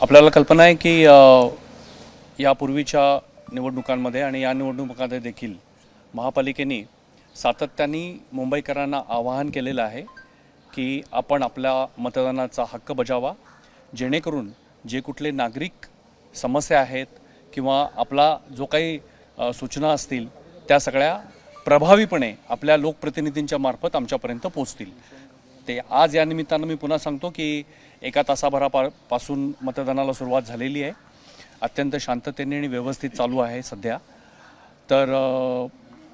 आपल्याला कल्पना आहे की यापूर्वीच्या निवडणुकांमध्ये आणि या निवडणुकांमध्ये देखील महापालिकेने सातत्याने मुंबईकरांना आवाहन केलेलं आहे की आपण आपल्या मतदानाचा हक्क बजावा, जेणेकरून जे कुठले नागरिक समस्या आहेत किंवा आपला जो काही सूचना असतील त्या सगळ्या प्रभावीपणे आपल्या लोकप्रतिनिधींच्या मार्फत आमच्यापर्यंत पोहोचतील। ते आज या निमित्तानं मी पुन्हा सांगतो की एका तासाभरापासून मतदानाला सुरुवात झालेली आहे। अत्यंत शांततेने आणि व्यवस्थित चालू आहे सध्या। तर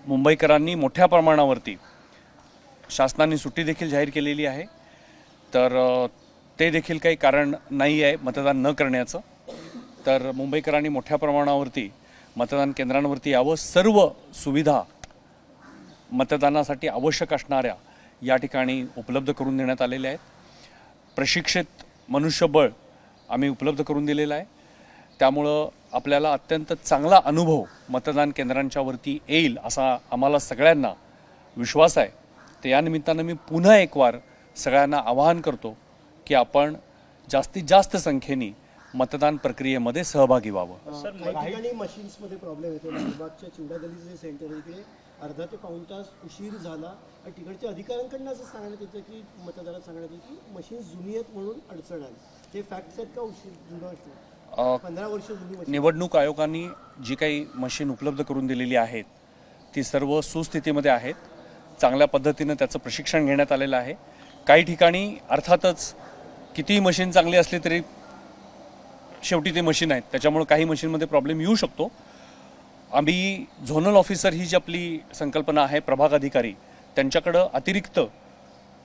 मुंबईकरांनी मोठ्या प्रमाणावरती शासनाने सुट्टी देखील जाहीर केलेली आहे, तर ते देखील काही कारण नाही आहे मतदान न करण्याचं। तर मुंबईकरांनी मोठ्या प्रमाणावरती मतदान केंद्रांवरती यावं। सर्व सुविधा मतदानासाठी आवश्यक असणाऱ्या या ठिकाणी उपलब्ध करून देण्यात आलेल्या आहेत। प्रशिक्षित मनुष्यबळ आम्ही उपलब्ध करून दिलेलं आहे, त्यामुळं आपल्याला अत्यंत चांगला अनुभव मतदान केंद्रांच्यावरती येईल असा आम्हाला सगळ्यांना विश्वास आहे। तर या निमित्तानं मी पुन्हा एक वार सगळ्यांना आवाहन करतो की आपण जास्तीत जास्त संख्येने मतदान प्रक्रियेमध्ये सहभागी व्हावं। सर, काही ठिकाणी मशीन्समध्ये प्रॉब्लेम येतो। लालबागच्या चिवडागलीचं जे सेंटर आहे तिकडे अर्धा ते पाऊण तास उशीर झाला आणि तिकडच्या अधिकाऱ्यांकडनं असं सांगण्यात येतं की मतदारात सांगण्यात येतं की मशीन्स जुनी आहेत म्हणून अडचण आली। ते फॅक्ट्स आहेत का उशीर जुनं असतं? 15 वर्ष जुनी मशीन। निवडणूक आयोगाने जी काही मशीन उपलब्ध करून दिलेली आहेत ती सर्व सुस्थितीमध्ये आहेत। चांगल्या पद्धतीनं त्याचं प्रशिक्षण घेण्यात आलेलं आहे। काही ठिकाणी अर्थातच कितीही मशीन चांगली असली तरी शेवटी ते मशीन आहेत, त्याच्यामुळे काही मशीनमध्ये प्रॉब्लेम येऊ शकतो। आम्ही झोनल ऑफिसर ही जी आपली संकल्पना आहे, प्रभाग अधिकारी, त्यांच्याकडं अतिरिक्त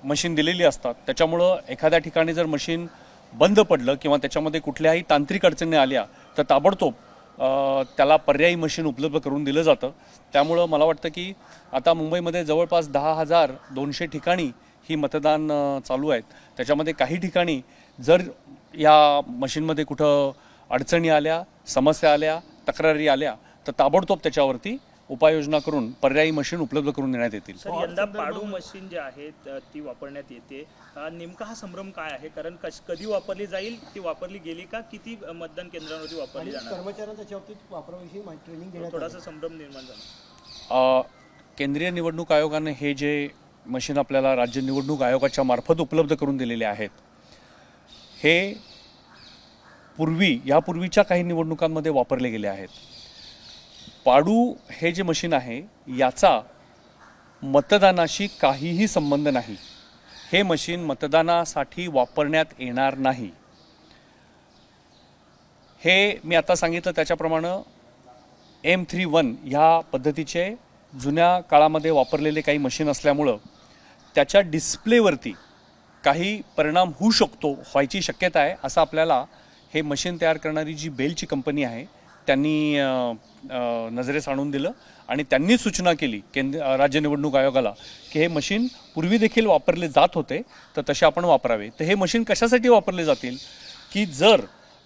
मशीन दिलेली असतात। त्याच्यामुळं एखाद्या ठिकाणी जर मशीन बंद पडलं किंवा त्याच्यामध्ये कुठल्याही तांत्रिक अडचणी आल्या तर ताबडतोब त्याला पर्यायी मशीन उपलब्ध करून दिलं जातं। त्यामुळं मला वाटतं की आता मुंबईमध्ये जवळपास 10,200 ठिकाणी ही मतदान चालू आहेत। त्याच्यामध्ये काही ठिकाणी जर या मशीनमध्ये कुठं अडचणी आल्या, समस्या आल्या, तक्रारी आल्या तर ताबडतोब त्याच्यावरती उपाययोजना करून पर्यायी मशीन उपलब्ध करून देण्यात येतील। सर, यंदा पाडू मशीन जी आहे ती वापरण्यात येते, नेमका हा संभ्रम काय आहे? कारण कधी वापरली जाईल, ती वापरली गेली का, किती मतदान केंद्रांवरती वापरली जाणार? कर्मचाऱ्यांना त्याच्या बाबतीत वापराविषयी ट्रेनिंग देण्यात थोडासा संभ्रम निर्माण झाला। केंद्रीय निवडणूक आयोगाने हे जे मशीन आपल्याला राज्य निवडणूक आयोगाच्या मार्फत उपलब्ध करून दिलेले आहेत, हे यापूर्वीच्या काही निवडणुकांमध्ये वापरले गेले आहेत। पाडू हे जे मशीन आहे याचा मतदानाशी काहीही संबंध नाही। हे मशीन मतदानासाठी वापरण्यात येणार नाही। हे मी आता सांगितलं त्याच्याप्रमाणे M31 ह्या पद्धतीचे जुन्या काळामध्ये वापरलेले काही मशीन असल्यामुळं त्याच्या डिस्प्लेवरती काही परिणाम होऊ शकतो, व्हायची शक्यता आहे असं आपल्याला हे मशीन तयार करणारी जी बेलची कंपनी आहे त्यांनी नजरेस आणून दिलं आणि त्यांनी सूचना केली राज्य निवडणूक आयोगाला की हे मशीन पूर्वी देखील वापरले जात होते तर तसे आपण वापरावे। तर हे मशीन कशासाठी वापरले जातील की जर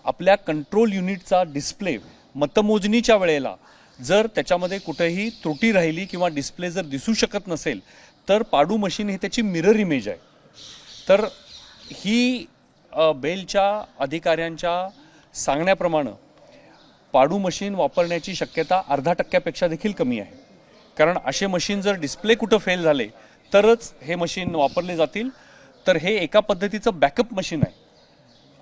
आपल्या कंट्रोल युनिटचा डिस्प्ले मतमोजणीच्या वेळेला जर त्याच्यामध्ये कुठेही त्रुटी राहिली किंवा डिस्प्ले जर दिसू शकत नसेल तर पाडू मशीन ही त्याची मिरर इमेज आहे। तर ही बेलच्या अधिकाऱ्यांच्या सांगण्याप्रमाणे पाडू मशीन वापरण्याची शक्यता 0.5% देखील कमी आहे। कारण असे मशीन जर डिस्प्ले कुठं फेल झाले तरच हे मशीन वापरले जातील। तर हे एका पद्धतीचं बॅकअप मशीन आहे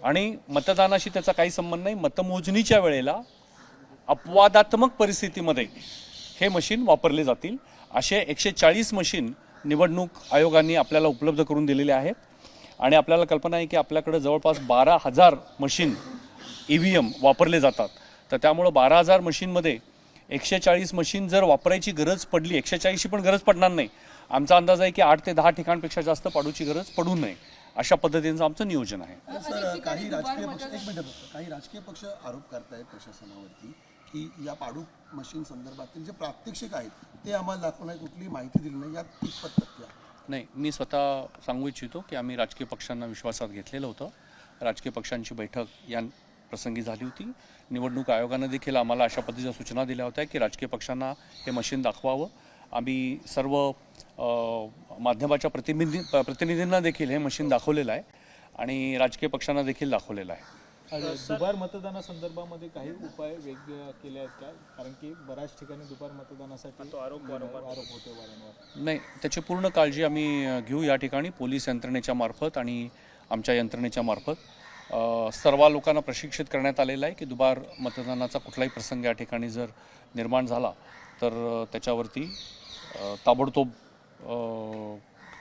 आणि मतदानाशी त्याचा काही संबंध नाही। मतमोजणीच्या वेळेला अपवादात्मक परिस्थितीमध्ये हे मशीन वापरले जातील। असे 140 मशीन निवडणूक आयोगाने आपल्याला उपलब्ध करून दिलेले आहेत आणि आपल्याला कल्पना आहे की आपल्याकडे जवळपास 12,000 मशीन EVM वापरले जातात। तर त्यामुळं 12,000 मशीनमध्ये 140 मशीन जर वापरायची गरज पडली, 140ची पण गरज पडणार नाही। आमचा अंदाज आहे की 8 ते 10 ठिकाणपेक्षा जास्त पाडूची गरज पडू नये अशा पद्धतीचं आमचं नियोजन आहे। सर, काही राजकीय पक्ष आरोप करतायत प्रशासनावरती की या पाडू मशीन संदर्भातील जे प्रात्यक्षिक आहेत ते आम्हाला दाखवण्यात कुठली माहिती दिली नाही, यात कितपत तथ्य आहे? नाही, मी स्वतः सांगू इच्छितो की आम्ही राजकीय पक्षांना विश्वासात घेतलेलं होतं। राजकीय पक्षांची बैठक या प्रसंगी झाली होती। निवडणूक आयोगाने देखील आम्हाला अशा पद्धतीच्या सूचना दिल्या होत्या की राजकीय पक्षांना हे मशीन दाखवावं। आम्ही सर्व माध्यमाच्या प्रतिनिधींना देखील हे मशीन दाखवलेलं आहे आणि राजकीय पक्षांना देखील दाखवलेला आहे. दुबार मतदानासंदर्भामध्ये काही उपाय वेगळे केले आहेत का? कारण की बऱ्याच ठिकाणी दुबार मतदानासाठी आरोप होते वारंवार. नाही, त्याची पूर्ण काळजी आम्ही घेऊ या ठिकाणी पोलीस यंत्रणेच्या मार्फत आणि आमच्या यंत्रणेच्या मार्फत सर्व लोकांना प्रशिक्षित करण्यात आलेलं आहे की दुबार मतदानाचा कुठलाही प्रसंग या ठिकाणी जर निर्माण झाला तर त्याच्यावरती ताबडतोब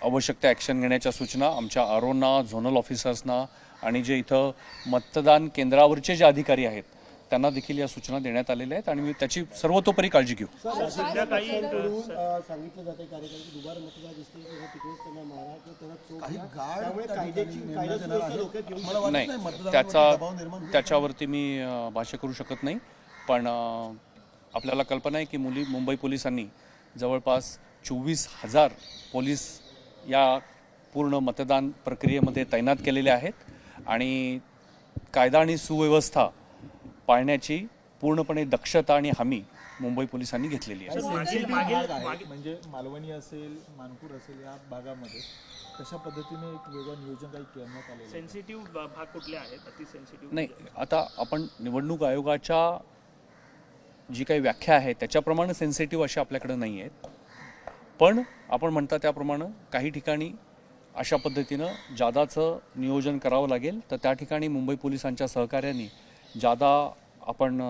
आवश्यक त्या ॲक्शन घेण्याच्या सूचना आमच्या आरोना, झोनल ऑफिसर्सना आणि जे इथं मतदान केंद्रावरचे जे अधिकारी आहेत त्यांना देखील या सूचना देण्यात आलेल्या आहेत आणि मी त्याची सर्वतोपरी काळजी घेऊ. सध्या काही सांगितलं जाते कार्यक्रम की दुबार मतदार दिसतील किंवा तिकडेच त्यांना मारा किंवा त्यांना चोप काही द्या. गाढ त्यामुळे त्या कायद्याची ठिकाणी कायदा नेमण्यात येणार सुव्यवस्था आहे. धोक्यात येऊ मला वाटत नाही, नाही मतदारांवर दबाव निर्माण होईल. त्याच्यावरती मी भाष्य करू शकत नाही, पण आपल्याला कल्पना आहे की मुंबई पोलिसांनी जवळपास 24,000 पोलीस या पूर्ण मतदान प्रक्रियेमध्ये तैनात केलेले आहेत आणि कायदा आणि सुव्यवस्था पाळण्याची पूर्णपणे दक्षता आणि हमी मुंबई पोलिसांनी घेतलेली आहे. म्हणजे मालवणी असेल, मानपूर असेल या भागामध्ये कशा पद्धतीने एक वेगळं नियोजन काही करण्यात आलेलं आहे? सेन्सिटिव्ह भाग कुठले आहेत? अति सेन्सिटिव्ह नाही, आता आपण निवडणूक आयोगाच्या जी काही व्याख्या आहे त्याच्याप्रमाणे सेन्सिटिव्ह अशा आपल्याकडे नाही आहेत, पण आपण म्हणता त्याप्रमाणे काही ठिकाणी अशा पद्धतीनं जादाचं नियोजन करावं लागेल तर त्या ठिकाणी मुंबई पोलिसांच्या सहकार्याने जादा आपण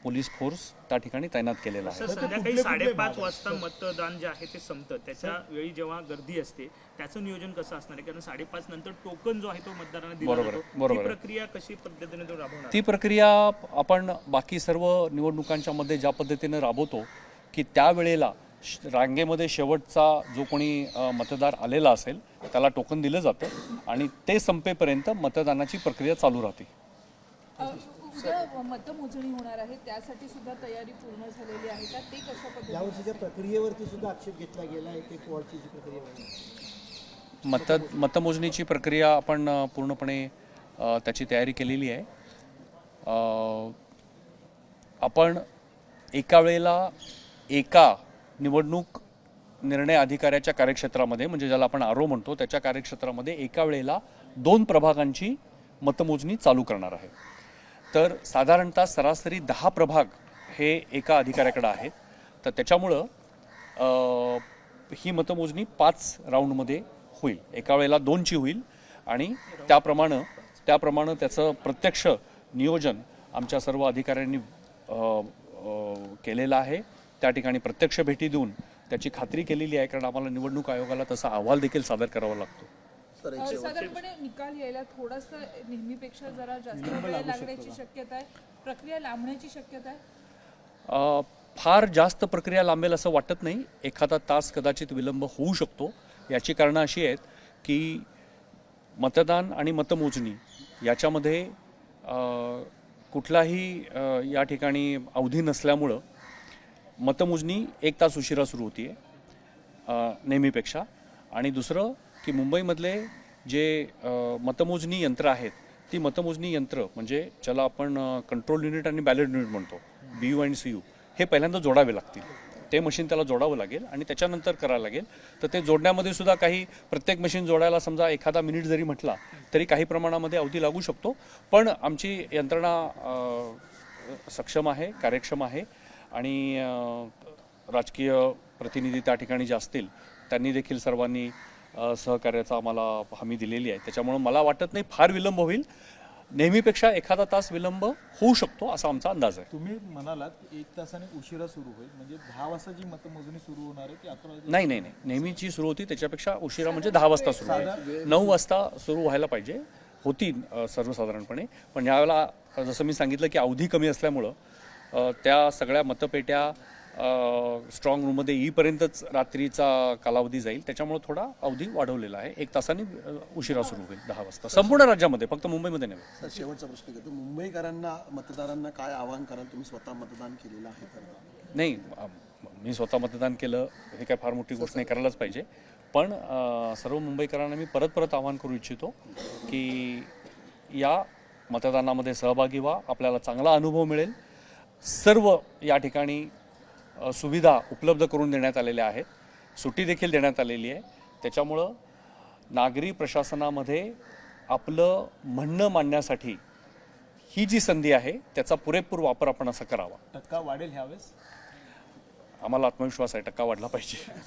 पोलीस फोर्स त्या ठिकाणी तैनात केलेला आहे. सर, संध्याकाळी 5:30 वाजता मतदान जे आहे ते संपतं, त्याच्या वेळी जेव्हा गर्दी असते त्याचं नियोजन कसं असणार आहे? कारण 5:30 नंतर टोकन जो आहे तो मतदारांना दिला बरोबर जातो. आहे, बरोबर ती आहे. प्रक्रिया कशी पद्धतीने तो राबवणार? ती प्रक्रिया आपण बाकी सर्व निवडणुकांच्या मध्ये ज्या पद्धतीनं राबवतो की त्यावेळेला रांगेमध्ये शेवटचा जो कोणी मतदार आलेला असेल त्याला टोकन दिलं जातं आणि ते संपेपर्यंत मतदानाची प्रक्रिया चालू राहते. उद्या मतमोजणी होणार आहे, त्यासाठी सुद्धा तयारी पूर्ण झालेली आहे का? ते कशा पद्धतीने? यावर्षीच्या प्रक्रियेवरती सुद्धा आक्षेप घेतला गेला आहे. एक वॉर्डची जी प्रक्रिया आहे मतमोजणीची प्रक्रिया आपण पूर्णपणे त्याची तयारी केलेली आहे. आपण एका वेळेला एका निवडणूक निर्णय अधिकाऱ्याच्या कार्यक्षेत्रामध्ये म्हणजे ज्याला आपण आरो म्हणतो त्याच्या कार्यक्षेत्रामध्ये एका वेळेला 2 प्रभागांची मतमोजणी चालू करणार आहे. तर साधारणतः सरासरी 10 प्रभाग हे एका अधिकाऱ्याकडे आहेत. तर त्याच्यामुळं ही मतमोजणी 5 राऊंडमध्ये होईल, एका वेळेला 2ची होईल आणि त्याप्रमाणे त्याचं प्रत्यक्ष नियोजन आमच्या सर्व अधिकाऱ्यांनी केलेलं आहे. त्या ठिकाणी प्रत्यक्ष भेटी देऊन त्याची खात्री केलेली आहे, कारण आम्हाला निवडणूक आयोगाला तसा अहवाल देखील सादर करावा लागतो. साधारणपणे निकाल यायला थोडासा नेहमीपेक्षा जरा जास्त वेळ लागण्याची शक्यता आहे, प्रक्रिया लांबण्याची शक्यता आहे? फार जास्त प्रक्रिया लांबेल असं वाटत नाही. एखादा तास कदाचित विलंब होऊ शकतो. याची कारणं अशी आहेत की मतदान आणि मतमोजणी याच्यामध्ये कुठलाही या ठिकाणी अवधी नसल्यामुळं मतमोजणी 1 तास उशिरा सुरू होती नेहमीपेक्षा. आणि दुसरं की मुंबईमधले जे मतमोजणी यंत्र आहेत ती मतमोजणी यंत्र म्हणजे ज्याला आपण कंट्रोल युनिट आणि बॅलेट युनिट म्हणतो, BU आणि CU, हे पहिल्यांदा जोडावे लागतील. ते मशीन त्याला जोडावं लागेल आणि त्याच्यानंतर करायला लागेल. तर ते जोडण्यामध्ये सुद्धा काही प्रत्येक मशीन जोडायला समजा एखादा मिनिट जरी म्हटला तरी काही प्रमाणामध्ये अवधी लागू शकतो. पण आमची यंत्रणा सक्षम आहे, कार्यक्षम आहे आणि राजकीय प्रतिनिधी त्या ठिकाणी जे असतील त्यांनी देखील सर्वांनी सहकार्याचा आम्हाला हमी दिलेली आहे. त्याच्यामुळं मला वाटत नाही फार विलंब होईल. नेहमीपेक्षा एखादा तास विलंब होऊ शकतो असा आमचा अंदाज आहे. तुम्ही म्हणालात 1 तासाने उशिरा सुरू होईल, म्हणजे 10 वाजता जी मतमोजणी सुरू होणार आहे ती 11 वाजता? नाही, नेहमीची सुरू होती त्याच्यापेक्षा उशिरा म्हणजे 10 वाजता सुरू होईल. 9 वाजता सुरू व्हायला पाहिजे होती सर्वसाधारणपणे, पण यावेळेला जसं मी सांगितलं की अवधी कमी असल्यामुळं त्या सगळ्या मतपेट्या स्ट्रॉंग रूममध्ये येईपर्यंतच रात्रीचा कालावधी जाईल. त्याच्यामुळे थोडा अवधी वाढवलेला आहे. 1 तासाने उशिरा सुरू होईल 10 वाजता संपूर्ण राज्यामध्ये, फक्त मुंबईमध्ये नव्हे. सर, शेवटचा प्रश्न घेतो. मुंबईकरांना मतदारांना काय आवाहन कराल? तुम्ही स्वतः मतदान केलेलं आहे तर? नाही, मी स्वतः मतदान केलं हे काय फार मोठी गोष्ट नाही, करायलाच पाहिजे. पण सर्व मुंबईकरांना मी परत आवाहन करू इच्छितो की या मतदानामध्ये सहभागी व्हा. आपल्याला चांगला अनुभव मिळेल. सर्व या ठिकाणी सुविधा उपलब्ध करून देण्यात आलेल्या आहेत. सुट्टी देखील देण्यात आलेली आहे. त्याच्यामुळं नागरी प्रशासनामध्ये आपलं म्हणणं मांडण्यासाठी ही जी संधी आहे त्याचा पुरेपूर वापर आपण असा करावा. टक्का वाढेल ह्यावेळेस? आम्हाला आत्मविश्वास आहे टक्का वाढला पाहिजे.